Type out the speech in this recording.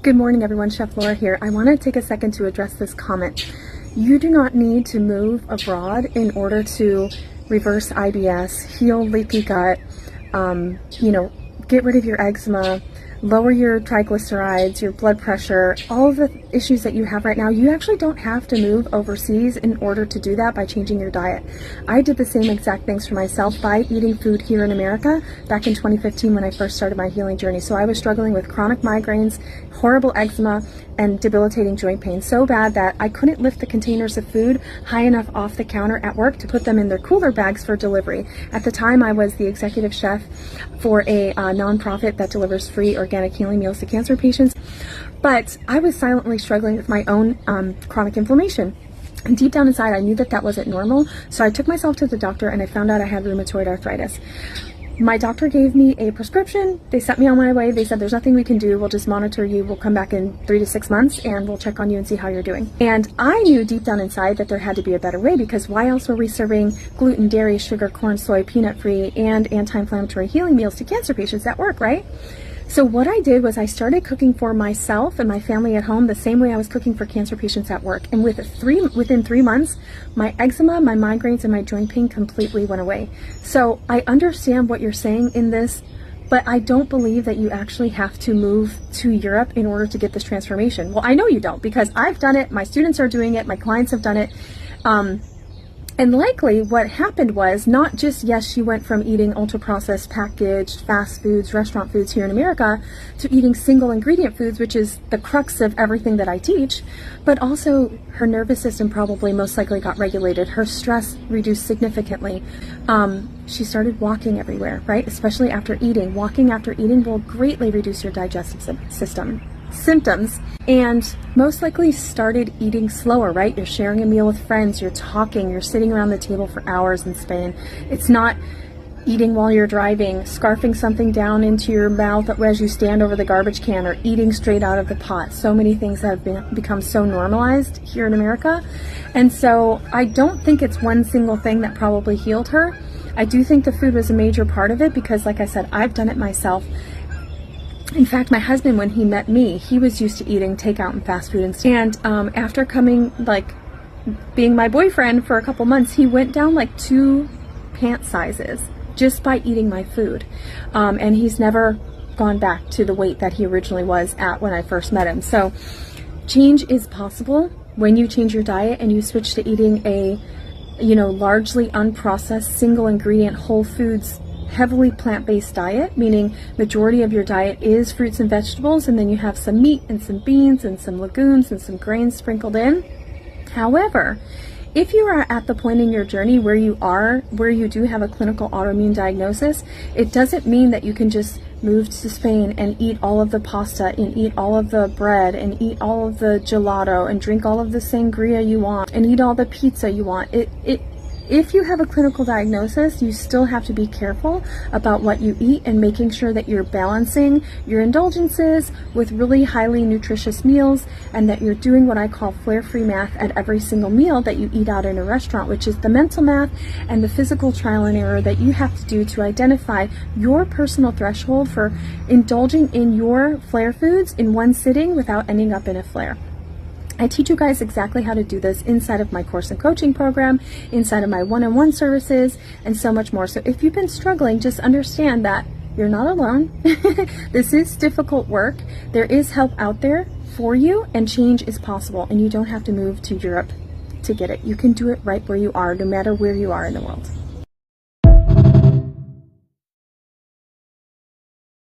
Good morning everyone, Chef Laura here. I want to take a second to address this comment. You do not need to move abroad in order to reverse IBS, heal leaky gut, get rid of your eczema, lower your triglycerides, your blood pressure, all of the issues that you have right now. You actually don't have to move overseas in order to do that by changing your diet. I did the same exact things for myself by eating food here in America back in 2015 when I first started my healing journey. So I was struggling with chronic migraines, horrible eczema, and debilitating joint pain so bad that I couldn't lift the containers of food high enough off the counter at work to put them in their cooler bags for delivery. At the time, I was the executive chef for a nonprofit that delivers free organic healing meals to cancer patients. But I was silently struggling with my own chronic inflammation. And deep down inside, I knew that that wasn't normal. So I took myself to the doctor and I found out I had rheumatoid arthritis. My doctor gave me a prescription. They sent me on my way. They said, there's nothing we can do. We'll just monitor you. We'll come back in 3 to 6 months and we'll check on you and see how you're doing. And I knew deep down inside that there had to be a better way, because why else were we serving gluten, dairy, sugar, corn, soy, peanut-free, and anti-inflammatory healing meals to cancer patients at work, right? So what I did was I started cooking for myself and my family at home the same way I was cooking for cancer patients at work. And within 3 months, my eczema, my migraines, and my joint pain completely went away. So I understand what you're saying in this, but I don't believe that you actually have to move to Europe in order to get this transformation. Well, I know you don't, because I've done it, my students are doing it, my clients have done it. And likely what happened was not just, yes, she went from eating ultra-processed, packaged, fast foods, restaurant foods here in America to eating single ingredient foods, which is the crux of everything that I teach, but also her nervous system probably most likely got regulated. Her stress reduced significantly. She started walking everywhere, right? Especially after eating. Walking after eating will greatly reduce your digestive system symptoms, and most likely started eating slower, right? You're sharing a meal with friends, you're talking, you're sitting around the table for hours in Spain. It's not eating while you're driving, scarfing something down into your mouth as you stand over the garbage can, or eating straight out of the pot. So many things have become so normalized here in America. And so I don't think it's one single thing that probably healed her. I do think the food was a major part of it, because like I said, I've done it myself. In fact, my husband, when he met me, he was used to eating takeout and fast food. And after being my boyfriend for a couple months, he went down like 2 pant sizes just by eating my food. And he's never gone back to the weight that he originally was at when I first met him. So change is possible when you change your diet and you switch to eating a, largely unprocessed, single ingredient, whole foods, heavily plant-based diet, meaning majority of your diet is fruits and vegetables, and then you have some meat and some beans and some legumes and some grains sprinkled in. However, if you are at the point in your journey where you do have a clinical autoimmune diagnosis, it doesn't mean that you can just move to Spain and eat all of the pasta and eat all of the bread and eat all of the gelato and drink all of the sangria you want and eat all the pizza you want. If you have a clinical diagnosis, you still have to be careful about what you eat and making sure that you're balancing your indulgences with really highly nutritious meals, and that you're doing what I call flare-free math at every single meal that you eat out in a restaurant, which is the mental math and the physical trial and error that you have to do to identify your personal threshold for indulging in your flare foods in one sitting without ending up in a flare. I teach you guys exactly how to do this inside of my course and coaching program, inside of my one-on-one services, and so much more. So if you've been struggling, just understand that you're not alone. This is difficult work. There is help out there for you, and change is possible, and you don't have to move to Europe to get it. You can do it right where you are, no matter where you are in the world.